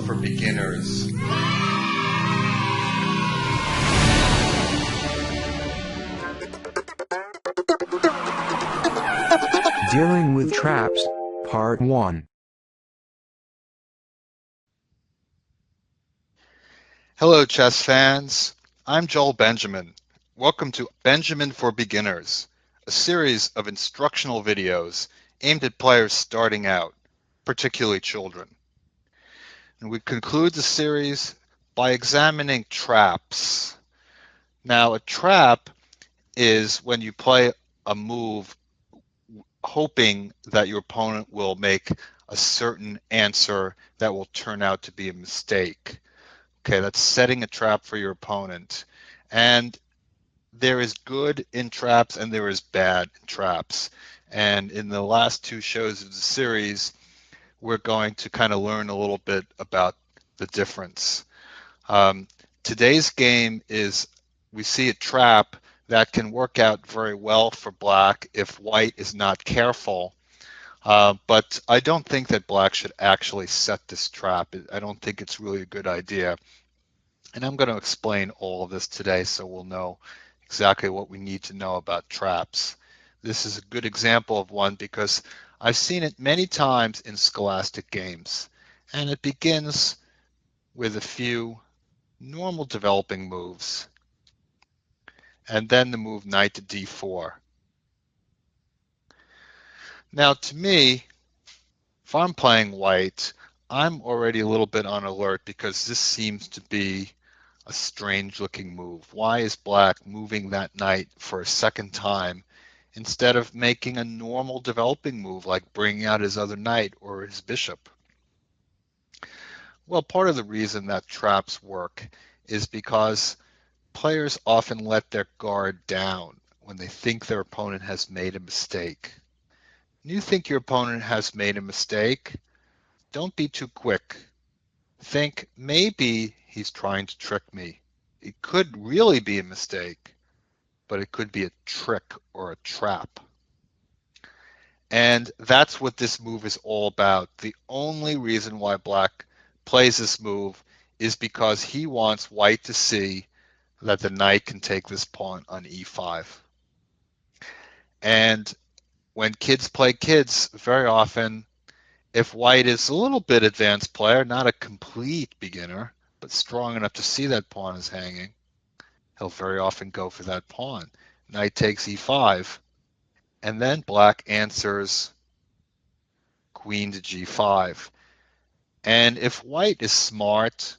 for beginners. Dealing with Traps, Part 1. Hello, chess fans. I'm Joel Benjamin. Welcome to Benjamin for Beginners, a series of instructional videos aimed at players starting out, particularly children. And we conclude the series by examining traps. Now, a trap is when you play a move hoping that your opponent will make a certain answer that will turn out to be a mistake. Okay, that's setting a trap for your opponent. And there is good in traps and there is bad in traps. And in the last two shows of the series, we're going to kind of learn a little bit about the difference. Today's game is, we see a trap that can work out very well for black if white is not careful. But I don't think that black should actually set this trap. I don't think it's really a good idea. And I'm going to explain all of this today so we'll know exactly what we need to know about traps. This is a good example of one because I've seen it many times in scholastic games. And it begins with a few normal developing moves. And then the move knight to d4. Now to me, if I'm playing white, I'm already a little bit on alert because this seems to be a strange looking move. Why is black moving that knight for a second time instead of making a normal developing move like bringing out his other knight or his bishop? Well, part of the reason that traps work is because players often let their guard down when they think their opponent has made a mistake. When you think your opponent has made a mistake, don't be too quick. Think, maybe he's trying to trick me. It could really be a mistake, but it could be a trick or a trap. And that's what this move is all about. The only reason why black plays this move is because he wants white to see that the knight can take this pawn on e5. And when kids play kids, very often, if white is a little bit advanced player, not a complete beginner, but strong enough to see that pawn is hanging, he'll very often go for that pawn. Knight takes e5, and then black answers queen to g5. And if white is smart,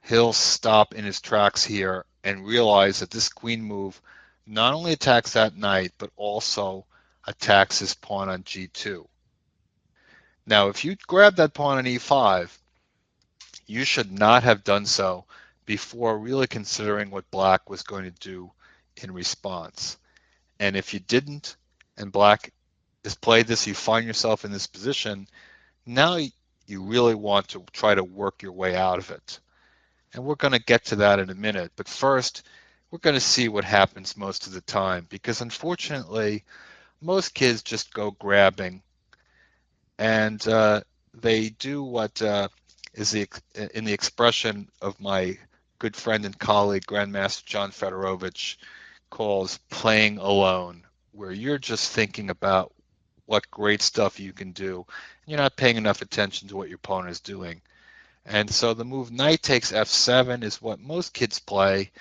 he'll stop in his tracks here and realize that this queen move not only attacks that knight, but also attacks his pawn on g2. Now, if you grab that pawn on e5, you should not have done so before really considering what black was going to do in response. And if you didn't, and black has played this, you find yourself in this position, now you really want to try to work your way out of it. And we're going to get to that in a minute. But first, we're going to see what happens most of the time, because unfortunately, most kids just go grabbing, and they do what is in the expression of my good friend and colleague, Grandmaster John Fedorovich, calls playing alone, where you're just thinking about what great stuff you can do. You're not paying enough attention to what your opponent is doing. And so the move knight takes f7 is what most kids play,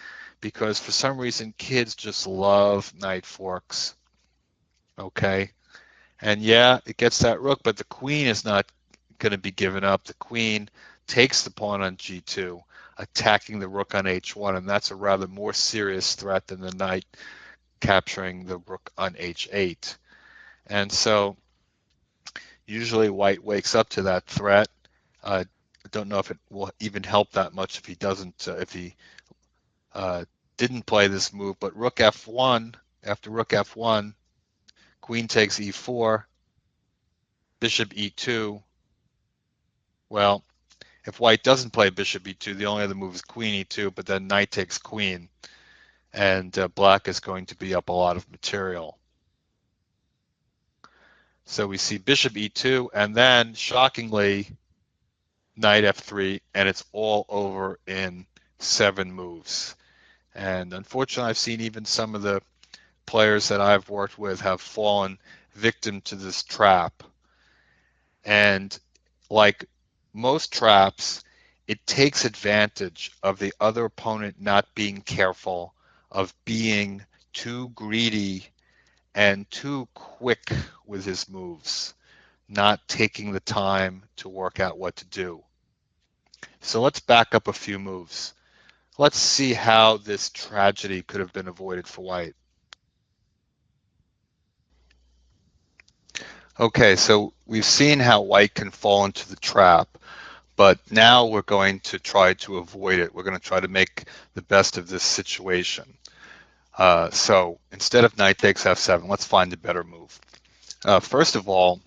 because for some reason kids just love knight forks. Okay? And yeah, it gets that rook, but the queen is not going to be given up. The queen takes the pawn on g2, attacking the rook on h1, and that's a rather more serious threat than the knight capturing the rook on h8. And so usually white wakes up to that threat. I don't know if it will even help that much if he doesn't, if he didn't play this move, but rook f1, after rook f1, queen takes e4, bishop e2. Well, if white doesn't play bishop e2, the only other move is queen e2, but then knight takes queen, and black is going to be up a lot of material. So we see bishop e2, and then, shockingly, knight f3, and it's all over in 7 moves. And unfortunately, I've seen even some of the players that I've worked with have fallen victim to this trap. And like most traps, it takes advantage of the other opponent not being careful, of being too greedy and too quick with his moves, not taking the time to work out what to do. So let's back up a few moves. Let's see how this tragedy could have been avoided for white. Okay, so we've seen how white can fall into the trap, but now we're going to try to avoid it. We're going to try to make the best of this situation. So instead of knight takes f7, let's find a better move. First of all,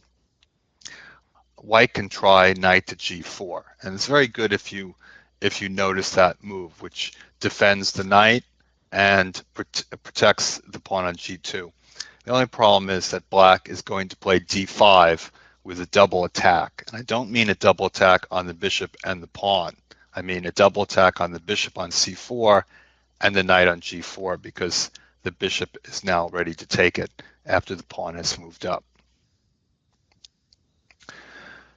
white can try knight to g4, and it's very good if you notice that move, which defends the knight and protects the pawn on g2. The only problem is that black is going to play d5 with a double attack. And I don't mean a double attack on the bishop and the pawn. I mean a double attack on the bishop on c4 and the knight on g4, because the bishop is now ready to take it after the pawn has moved up.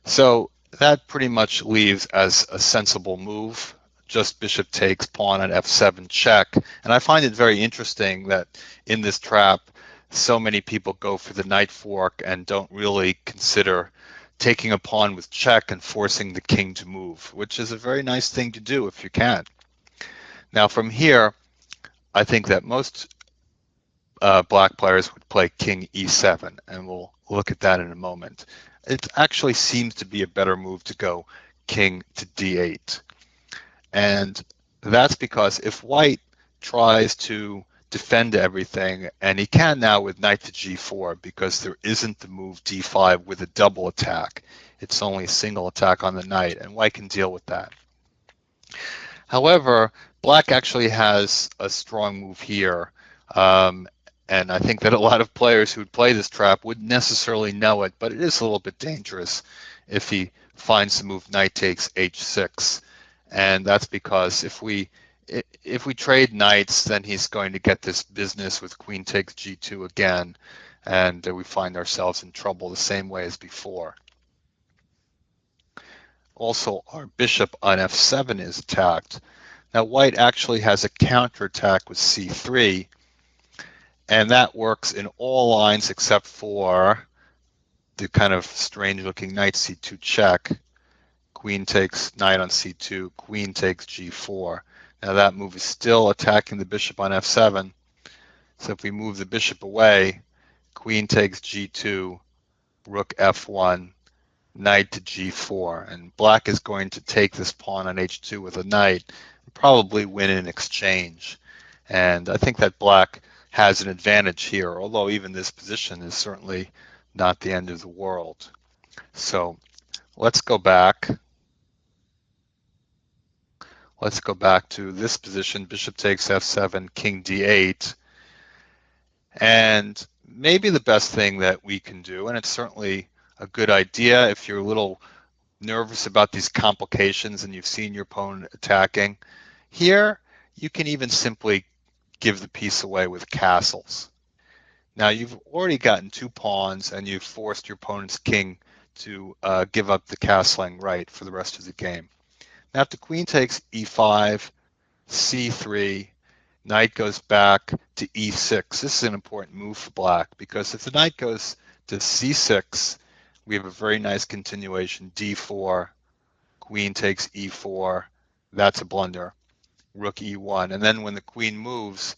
So that pretty much leaves as a sensible move, just bishop takes, pawn on f7 check. And I find it very interesting that in this trap, so many people go for the knight fork and don't really consider taking a pawn with check and forcing the king to move, which is a very nice thing to do if you can. Now from here, I think that most black players would play king e7, and we'll look at that in a moment. It actually seems to be a better move to go king to d8. And that's because if white tries to defend everything, and he can now with knight to g4, because there isn't the move d5 with a double attack. It's only a single attack on the knight, and white can deal with that. However, black actually has a strong move here, and I think that a lot of players who'd play this trap wouldn't necessarily know it, but it is a little bit dangerous if he finds the move knight takes h6. And that's because if we trade knights, then he's going to get this business with queen takes g2 again, and we find ourselves in trouble the same way as before. Also, our bishop on f7 is attacked. Now white actually has a counterattack with c3, and that works in all lines except for the kind of strange looking knight c2 check. Queen takes knight on c2, queen takes g4. Now that move is still attacking the bishop on f7. So if we move the bishop away, queen takes g2, rook f1, knight to g4. And black is going to take this pawn on h2 with a knight and probably win in exchange. And I think that black has an advantage here, although even this position is certainly not the end of the world. So let's go back. Let's go back to this position, bishop takes f7, king d8. And maybe the best thing that we can do, and it's certainly a good idea if you're a little nervous about these complications and you've seen your opponent attacking, here you can even simply give the piece away with castles. Now you've already gotten 2 pawns and you've forced your opponent's king to give up the castling right for the rest of the game. Now if the queen takes e5, c3, knight goes back to e6. This is an important move for black, because if the knight goes to c6, we have a very nice continuation, d4, queen takes e4, that's a blunder, rook e1. And then when the queen moves,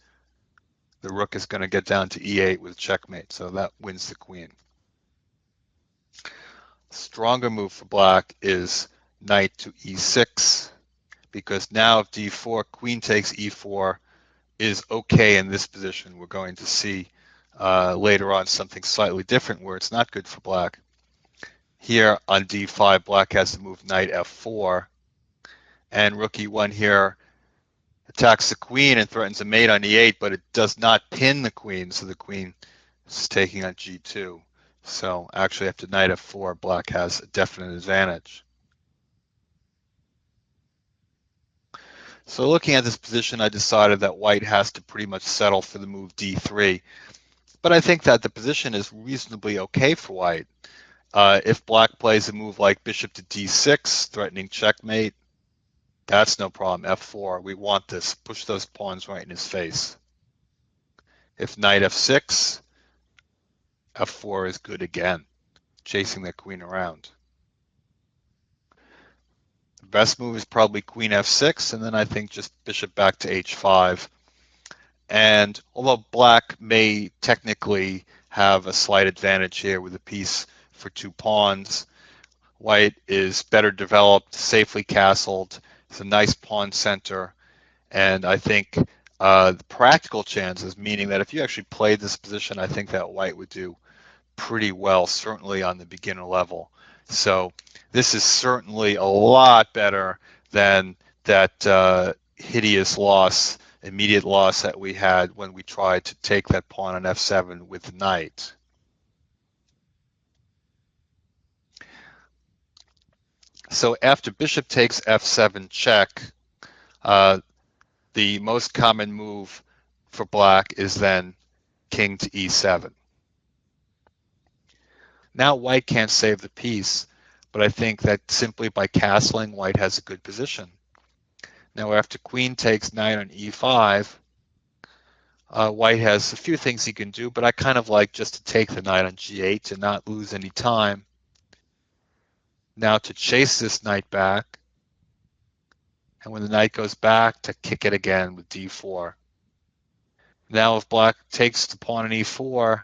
the rook is going to get down to e8 with checkmate, so that wins the queen. Stronger move for black is knight to e6, because now if d4, queen takes e4 is okay in this position. We're going to see later on something slightly different where it's not good for black. Here on d5, black has to move knight f4, and rook e1 here attacks the queen and threatens a mate on e8, but it does not pin the queen, so the queen is taking on g2. So actually after knight f4, black has a definite advantage. So looking at this position, I decided that white has to pretty much settle for the move d3. But I think that the position is reasonably okay for white. If black plays a move like bishop to d6, threatening checkmate, that's no problem. f4, we want this. Push those pawns right in his face. If knight f6, f4 is good again, chasing the queen around. The best move is probably queen f6, and then I think just bishop back to h5. And although black may technically have a slight advantage here with a piece for 2 pawns, white is better developed, safely castled. It's a nice pawn center. And I think the practical chances, meaning that if you actually played this position, I think that white would do pretty well, certainly on the beginner level. So this is certainly a lot better than that hideous loss, immediate loss that we had when we tried to take that pawn on f7 with the knight. So after bishop takes f7 check, the most common move for black is then king to e7. Now white can't save the piece, but I think that simply by castling, white has a good position. Now after queen takes knight on e5, white has a few things he can do, but I kind of like just to take the knight on g8 to not lose any time. Now to chase this knight back, and when the knight goes back, to kick it again with d4. Now if black takes the pawn on e4,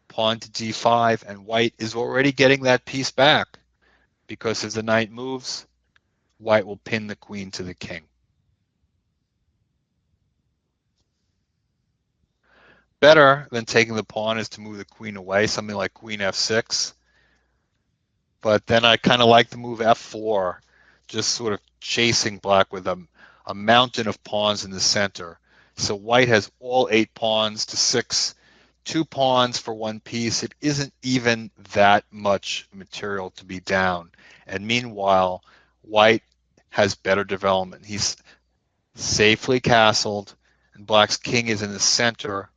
pawn to d5, and white is already getting that piece back, because if the knight moves, white will pin the queen to the king. Better than taking the pawn is to move the queen away, something like queen f6. But then I kind of like the move f4, just sort of chasing black with a mountain of pawns in the center. So white has all 8 pawns to 6, 2 pawns for 1 piece. It isn't even that much material to be down. And meanwhile, white has better development. He's safely castled, and black's king is in the center.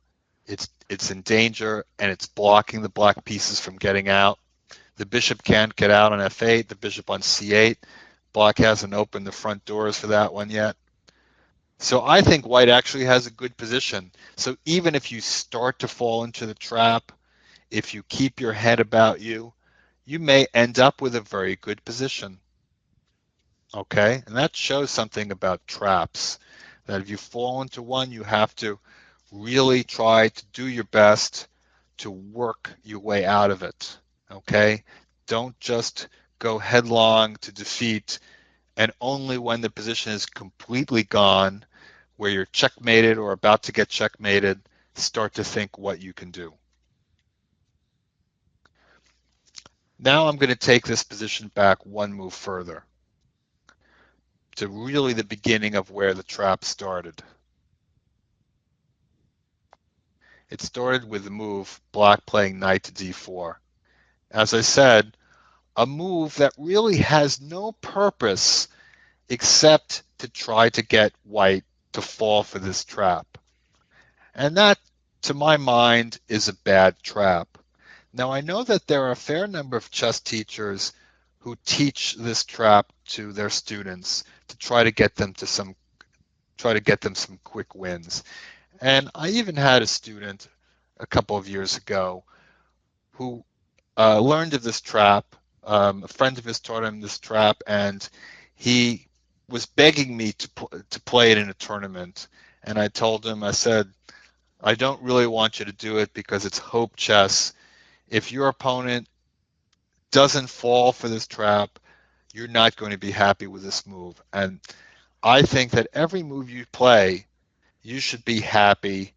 It's in danger, and it's blocking the black pieces from getting out. The bishop can't get out on f8, the bishop on c8. Black hasn't opened the front doors for that one yet. So I think white actually has a good position. So even if you start to fall into the trap, if you keep your head about you, you may end up with a very good position. Okay, and that shows something about traps, that if you fall into one, you have to really try to do your best to work your way out of it. Okay, don't just go headlong to defeat, and only when the position is completely gone, where you're checkmated or about to get checkmated, start to think what you can do. Now I'm going to take this position back one move further, to really the beginning of where the trap started. It started with the move black playing knight to d4. As I said, a move that really has no purpose except to try to get white to fall for this trap. And that, to my mind, is a bad trap. Now, I know that there are a fair number of chess teachers who teach this trap to their students to try to get them some quick wins. And I even had a student a couple of years ago who learned of this trap. A friend of his taught him this trap, and he was begging me to play it in a tournament. And I told him, I said, I don't really want you to do it because it's hope chess. If your opponent doesn't fall for this trap, you're not going to be happy with this move. And I think that every move you play, you should be happy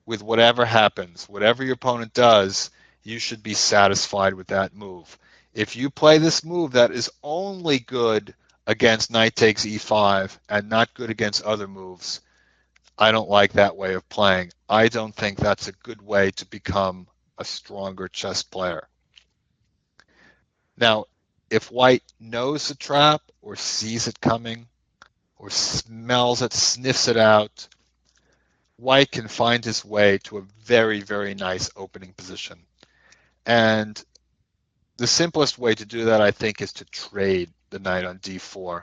with whatever happens. Whatever your opponent does, you should be satisfied with that move. If you play this move that is only good against knight takes e5 and not good against other moves, I don't like that way of playing. I don't think that's a good way to become a stronger chess player. Now, if white knows the trap or sees it coming, or smells it, sniffs it out, white can find his way to a very, very nice opening position. And the simplest way to do that, I think, is to trade the knight on d4.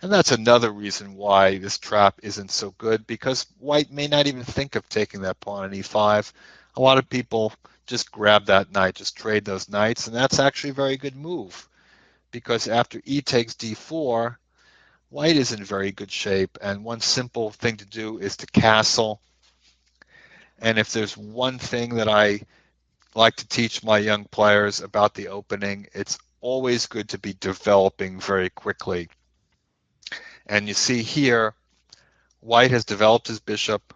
And that's another reason why this trap isn't so good, because white may not even think of taking that pawn on e5. A lot of people just grab that knight, just trade those knights, and that's actually a very good move, because after e takes d4, white is in very good shape, and one simple thing to do is to castle. And if there's one thing that I like to teach my young players about the opening, it's always good to be developing very quickly. And you see here, white has developed his bishop.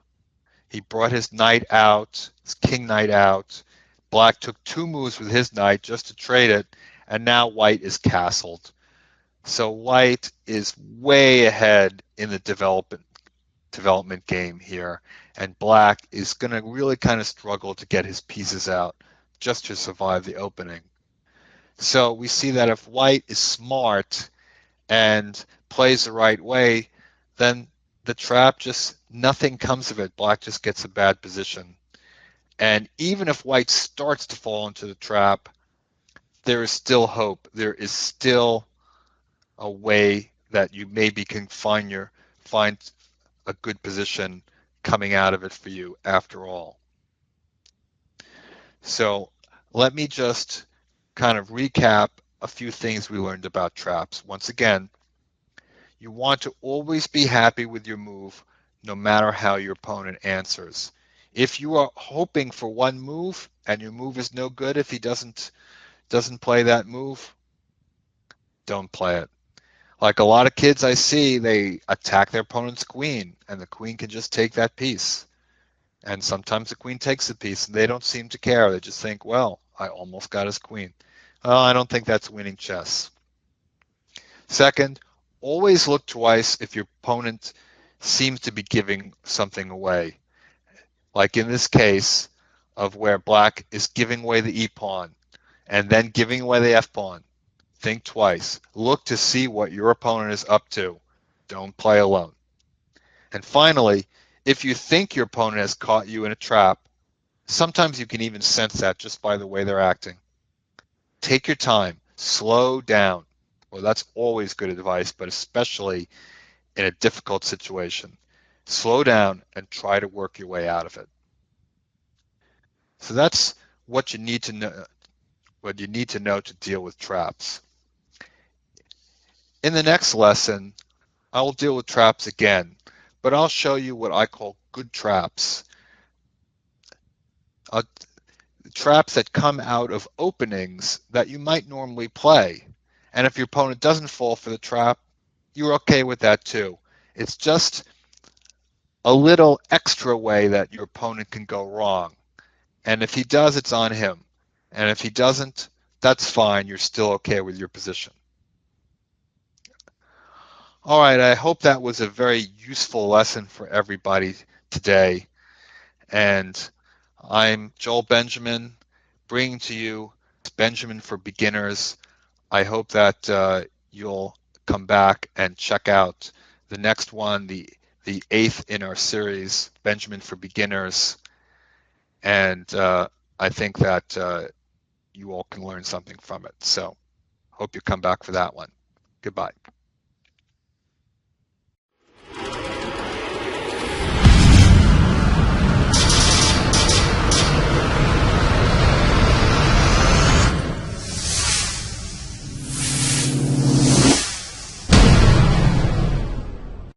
He brought his knight out, his king knight out. Black took 2 moves with his knight just to trade it, and now white is castled. So white is way ahead in the development game here, and black is going to really kind of struggle to get his pieces out just to survive the opening. So we see that if white is smart and plays the right way, then the trap just, nothing comes of it. Black just gets a bad position. And even if white starts to fall into the trap, there is still hope. There is still a way that you maybe can find a good position coming out of it for you after all. So let me just kind of recap a few things we learned about traps. Once again, you want to always be happy with your move, no matter how your opponent answers. If you are hoping for one move and your move is no good, if he doesn't play that move, don't play it. Like a lot of kids I see, they attack their opponent's queen, and the queen can just take that piece. And sometimes the queen takes the piece, and they don't seem to care. They just think, well, I almost got his queen. Well, I don't think that's winning chess. Second, always look twice if your opponent seems to be giving something away. Like in this case of where black is giving away the e-pawn and then giving away the f-pawn. Think twice. Look to see what your opponent is up to. Don't play alone. And finally, if you think your opponent has caught you in a trap, sometimes you can even sense that just by the way they're acting. Take your time. Slow down. Well, that's always good advice, but especially in a difficult situation. Slow down and try to work your way out of it. So that's what you need to know to deal with traps. In the next lesson, I will deal with traps again, but I'll show you what I call good traps. Traps that come out of openings that you might normally play. And if your opponent doesn't fall for the trap, you're okay with that too. It's just a little extra way that your opponent can go wrong. And if he does, it's on him. And if he doesn't, that's fine. You're still okay with your position. All right, I hope that was a very useful lesson for everybody today. And I'm Joel Benjamin, bringing to you Benjamin for Beginners. I hope that you'll come back and check out the next one, the 8th in our series, Benjamin for Beginners. And I think that you all can learn something from it. So hope you come back for that one. Goodbye.